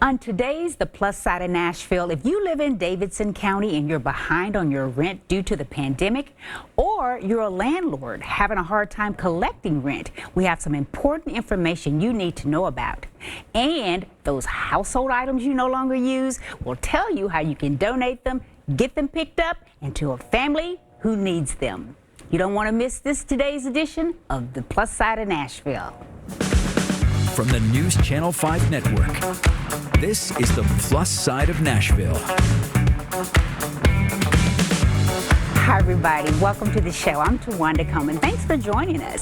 On today's The Plus Side of Nashville, if you live in Davidson County and you're behind on your rent due to the pandemic, or you're a landlord having a hard time collecting rent, we have some important information you need to know about. And those household items you no longer use, will tell you how you can donate them, get them picked up, and to a family who needs them. You don't want to miss today's edition of The Plus Side of Nashville. From the NewsChannel 5 network, this is The Plus Side of Nashville. Hi, everybody. Welcome to the show. I'm unwanted. Thanks for joining us.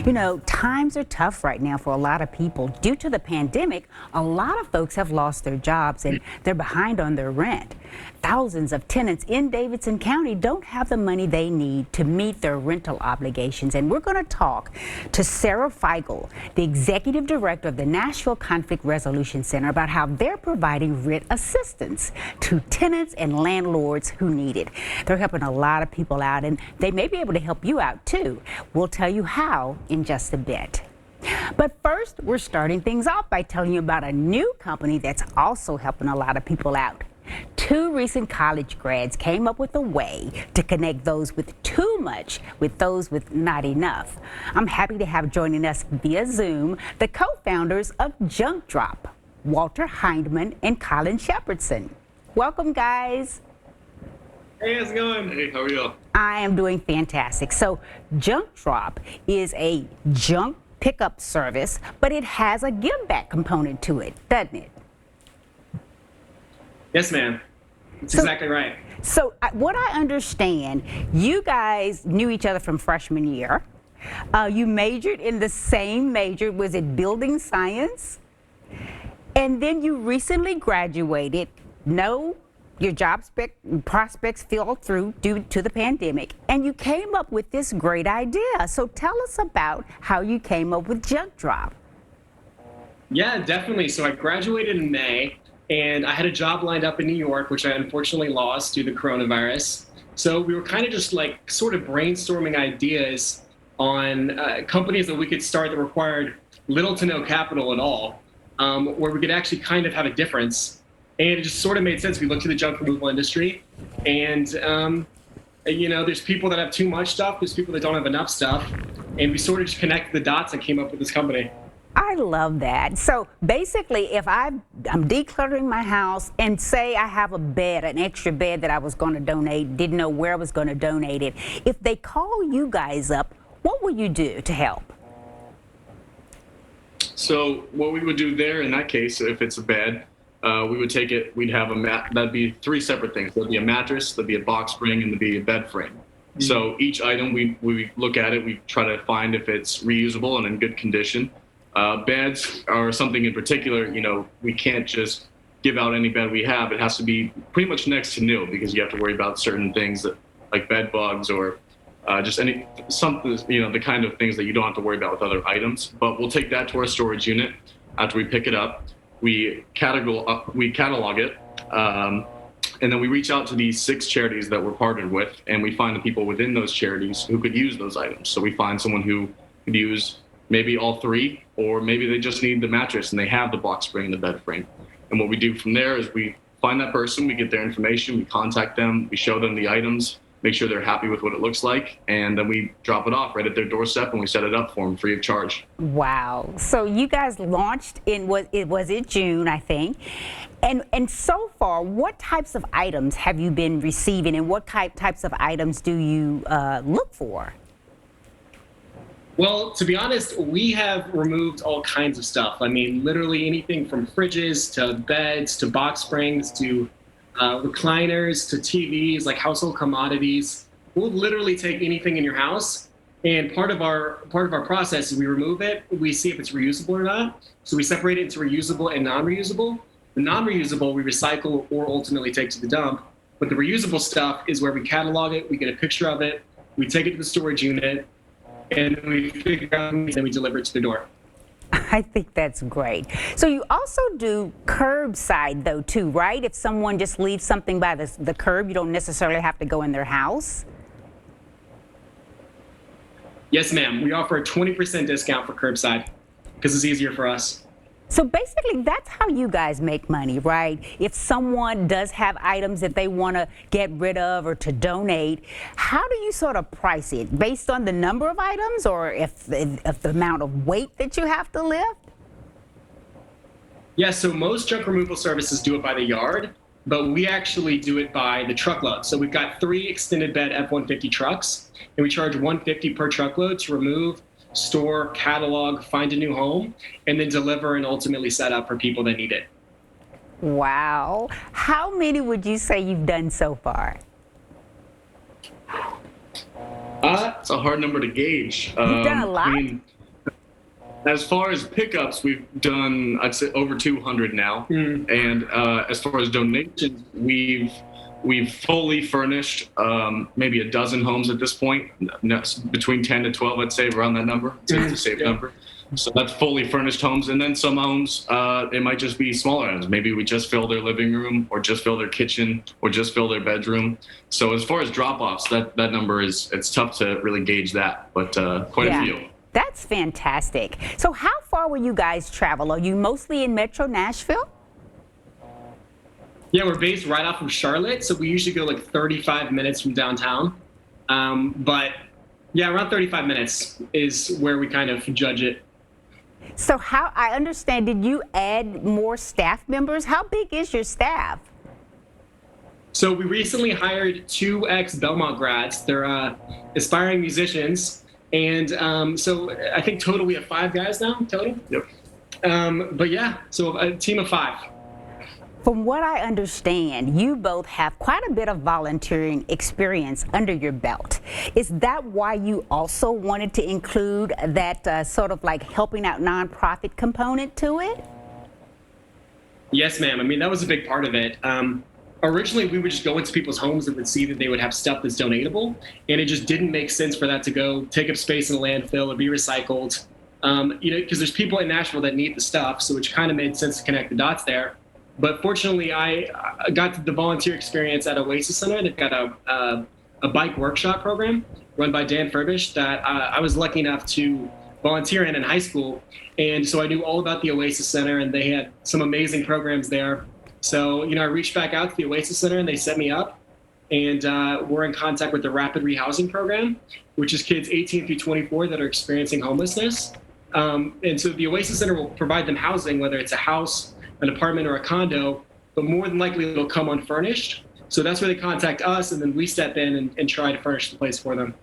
You know, times are tough right now for a lot of people. Due to the pandemic, a lot of folks have lost their jobs and they're behind on their rent. Thousands of tenants in Davidson County don't have the money they need to meet their rental obligations. And we're going to talk to Sarah Feigl, the executive director of the Nashville Conflict Resolution Center, about how they're providing rent assistance to tenants and landlords who need it. They're helping a lot of people out, and they may be able to help you out too. We'll tell you how in just a bit. But first, we're starting things off by telling you about a new company that's also helping a lot of people out. Two recent college grads came up with a way to connect those with too much with those with not enough. I'm happy to have joining us via Zoom the co-founders of Junkdrop, Walter Hindman and Colin Shepardson. Welcome, guys. Hey, how's it going? Hey, how are you? I am doing fantastic. So Junkdrop is a junk pickup service, but it has a give back component to it, doesn't it? Yes, ma'am. That's exactly right. So what I understand, you guys knew each other from freshman year. You majored in the same major. Was it building science? And then you recently graduated. No, your job prospects fell through due to the pandemic, and you came up with this great idea. So tell us about how you came up with Junkdrop. Yeah, definitely. So I graduated in May, and I had a job lined up in New York, which I unfortunately lost due to coronavirus. So we were kind of just like sort of brainstorming ideas on companies that we could start that required little to no capital at all, where we could actually kind of have a difference. And it just sort of made sense. We looked at the junk removal industry, and you know, there's people that have too much stuff, there's people that don't have enough stuff, and we sort of just connected the dots and came up with this company. I love that. So basically, if I'm decluttering my house and say I have a bed, an extra bed that I was going to donate, didn't know where I was going to donate it, if they call you guys up, what will you do to help? So what we would do there in that case, if it's a bed, we would take it, we'd have a mat, that'd be three separate things. There'd be a mattress, there'd be a box spring, and there'd be a bed frame. Mm-hmm. So each item, we look at it, we try to find if it's reusable and in good condition. Beds are something in particular, you know, we can't just give out any bed we have. It has to be pretty much next to new, because you have to worry about certain things that, like bed bugs or just something, you know, the kind of things that you don't have to worry about with other items. But we'll take that to our storage unit. After we pick it up, we catalog it, and then we reach out to these 6 charities that we're partnered with, and we find the people within those charities who could use those items. So we find someone who could use maybe all 3, or maybe they just need the mattress and they have the box spring and the bed frame. And what we do from there is we find that person, we get their information, we contact them, we show them the items, make sure they're happy with what it looks like, and then we drop it off right at their doorstep and we set it up for them free of charge. Wow. So you guys launched in, was it June, I think? And so far, what types of items have you been receiving, and what types of items do you look for? Well, to be honest, we have removed all kinds of stuff. I mean, literally anything from fridges to beds to box springs to recliners to TVs, like household commodities. We'll literally take anything in your house, and part of our process is we remove it, we see if it's reusable or not. So we separate it into reusable and non-reusable. The non-reusable we recycle or ultimately take to the dump, but the reusable stuff is where we catalog it, we get a picture of it, we take it to the storage unit, and we figure out, and then we deliver it to the door. I think that's great. So you also do curbside though too, right? If someone just leaves something by the curb, you don't necessarily have to go in their house? Yes, ma'am. We offer a 20% discount for curbside because it's easier for us. So basically, that's how you guys make money, right? If someone does have items that they want to get rid of or to donate, how do you sort of price it? Based on the number of items, or if the amount of weight that you have to lift? Yeah, so most junk removal services do it by the yard, but we actually do it by the truckload. So we've got 3 extended bed F-150 trucks, and we charge $150 per truckload to remove, store, catalog, find a new home, and then deliver and ultimately set up for people that need it. Wow. How many would you say you've done so far? It's a hard number to gauge. You've done a lot? I mean, as far as pickups, we've done, I'd say, over 200 now. And as far as donations, we've fully furnished maybe a dozen homes at this point, between 10 to 12, I'd say, around that number. It's a safe number. So that's fully furnished homes. And then some homes, it might just be smaller homes. Maybe we just fill their living room, or just fill their kitchen, or just fill their bedroom. So as far as drop-offs, that number it's tough to really gauge that, but quite a few. That's fantastic. So how far will you guys travel? Are you mostly in Metro Nashville? Yeah, we're based right off of Charlotte, so we usually go like 35 minutes from downtown. But yeah, around 35 minutes is where we kind of judge it. So how, I understand, did you add more staff members? How big is your staff? So we recently hired 2 ex-Belmont grads. They're aspiring musicians. And so I think total we have 5 guys now, total. Yep. But yeah, so a team of 5. From what I understand, you both have quite a bit of volunteering experience under your belt. Is that why you also wanted to include that sort of like helping out nonprofit component to it? Yes, ma'am. I mean, that was a big part of it. Originally, we would just go into people's homes and would see that they would have stuff that's donatable, and it just didn't make sense for that to go take up space in a landfill or be recycled. Because there's people in Nashville that need the stuff, so it kind of made sense to connect the dots there. But fortunately, I got the volunteer experience at Oasis Center. They've got a bike workshop program run by Dan Furbish that I was lucky enough to volunteer in high school, and so I knew all about the Oasis Center, and they had some amazing programs there. So, I reached back out to the Oasis Center, and they set me up. And we're in contact with the Rapid Rehousing Program, which is kids 18 through 24 that are experiencing homelessness. And so the Oasis Center will provide them housing, whether it's a house, an apartment, or a condo, but more than likely it'll come unfurnished. So that's where they contact us, and then we step in and try to furnish the place for them.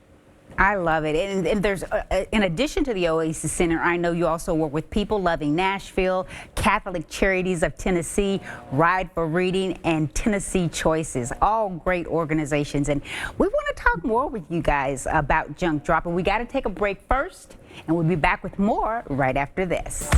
I love it. And there's, in addition to the Oasis Center, I know you also work with People Loving Nashville, Catholic Charities of Tennessee, Ride for Reading, and Tennessee Choices. All great organizations. And we want to talk more with you guys about Junk Drop. And we got to take a break first, and we'll be back with more right after this.